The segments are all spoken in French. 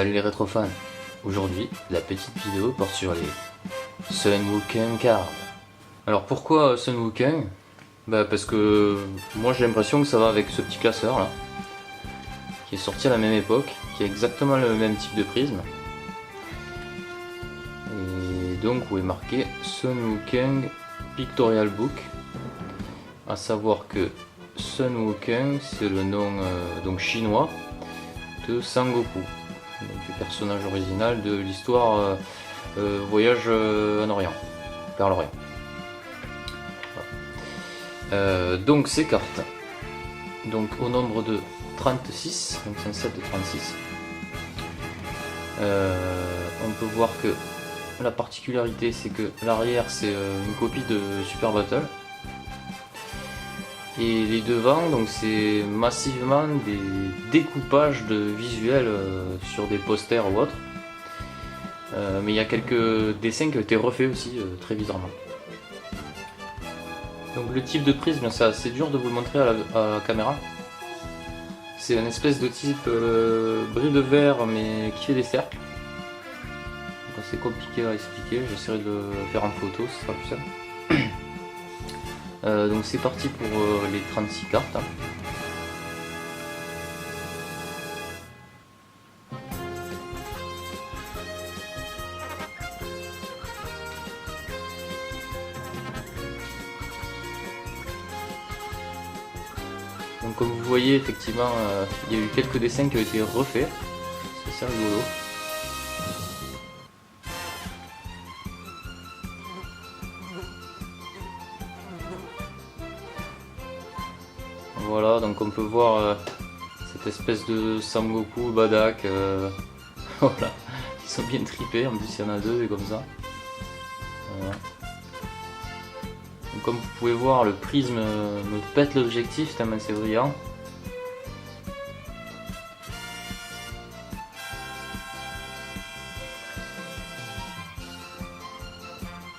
Salut les rétrofans. Aujourd'hui, la petite vidéo porte sur les Sun Wukong cards. Alors pourquoi Sun Wukong? Parce que moi j'ai l'impression que ça va avec ce petit classeur là, qui est sorti à la même époque, qui a exactement le même type de prisme. Et donc où est marqué Sun Wukong Pictorial Book, à savoir que Sun Wukong c'est le nom donc chinois de Sangoku, donc du personnage original de l'histoire Voyage en Orient, vers l'Orient. Donc ces cartes, donc au nombre de 36, donc c'est un set de 36. On peut voir que la particularité c'est que l'arrière c'est une copie de Super Battle. Et les devants, donc c'est massivement des découpages de visuels sur des posters ou autres. Mais il y a quelques dessins qui ont été refaits aussi très bizarrement. Donc le type de prisme, c'est assez dur de vous le montrer à la caméra. C'est une espèce de type bris de verre mais qui fait des cercles. C'est compliqué à expliquer, j'essaierai de le faire en photo, ce sera plus simple. Donc c'est parti pour les 36 cartes. Hein. Donc comme vous voyez, effectivement, il y a eu quelques dessins qui ont été refaits. C'est assez rigolo. Voilà, donc on peut voir cette espèce de Sangoku Badak, voilà, ils sont bien tripés, en plus il y en a deux et comme ça. Voilà. Donc comme vous pouvez voir, le prisme me pète l'objectif tellement c'est brillant.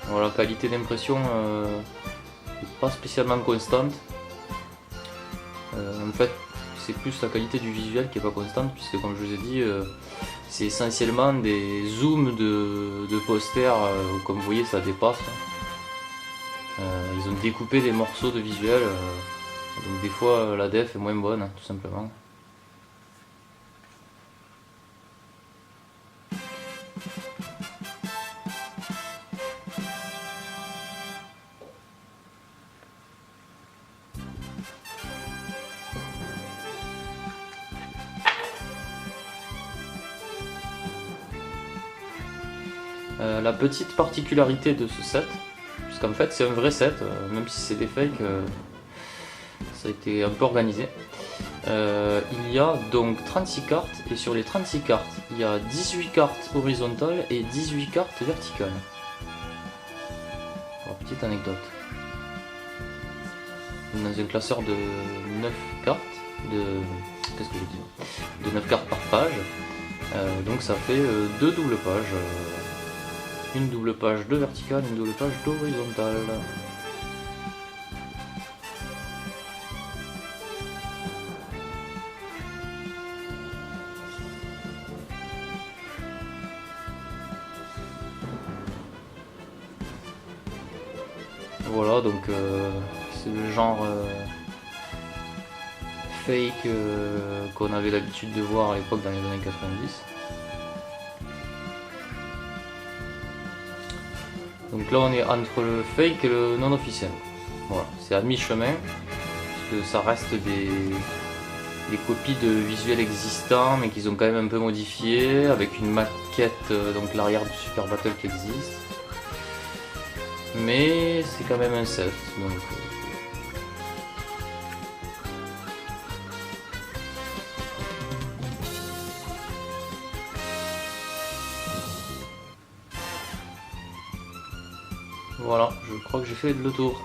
Voilà, la qualité d'impression n'est pas spécialement constante. En fait, c'est plus la qualité du visuel qui n'est pas constante, puisque comme je vous ai dit, c'est essentiellement des zooms de posters, où, comme vous voyez ça dépasse. Ils ont découpé des morceaux de visuel, donc des fois la def est moins bonne, hein, tout simplement. La petite particularité de ce set, puisqu'en fait c'est un vrai set, même si c'est des fakes, ça a été un peu organisé. Il y a donc 36 cartes, et sur les 36 cartes, il y a 18 cartes horizontales et 18 cartes verticales. Alors, petite anecdote. Dans un classeur de 9 cartes, qu'est-ce que je dis, de 9 cartes par page, donc ça fait 2 doubles pages. Une double page de verticale, une double page d'horizontale. Voilà, donc c'est le genre fake qu'on avait l'habitude de voir à l'époque dans les années 90. Donc là on est entre le fake et le non officiel. Voilà, c'est à mi-chemin, parce que ça reste des copies de visuels existants, mais qu'ils ont quand même un peu modifié, avec une maquette, donc l'arrière du Super Battle qui existe. Mais c'est quand même un set, donc... Voilà, je crois que j'ai fait le tour.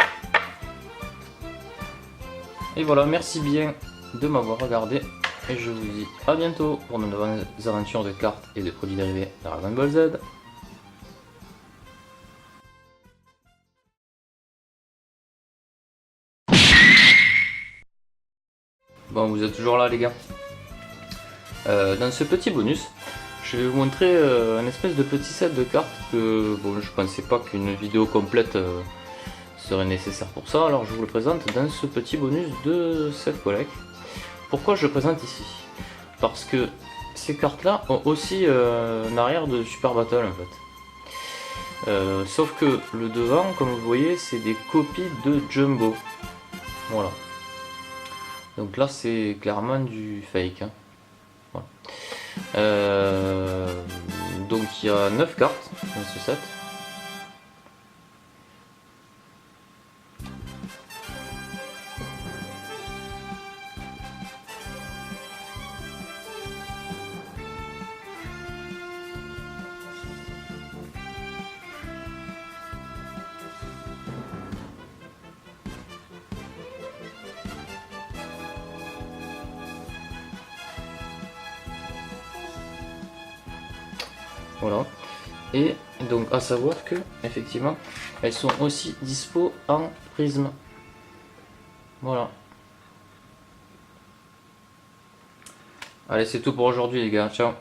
Et voilà, merci bien de m'avoir regardé. Et je vous dis à bientôt pour de nouvelles aventures de cartes et de produits dérivés de Dragon Ball Z. Bon, vous êtes toujours là les gars. Dans ce petit bonus, je vais vous montrer un espèce de petit set de cartes que bon, je pensais pas qu'une vidéo complète serait nécessaire pour ça, alors je vous le présente dans ce petit bonus de cette collecte. Pourquoi je le présente ici? Parce que ces cartes là ont aussi un arrière de Super Battle en fait. Sauf que le devant, comme vous voyez, c'est des copies de Jumbo. Voilà. Donc là c'est clairement du fake. Hein. Voilà. Donc il y a 9 cartes dans ce set. Voilà. Et donc à savoir que effectivement elles sont aussi dispo en prisme. Voilà. Allez, c'est tout pour aujourd'hui les gars, ciao.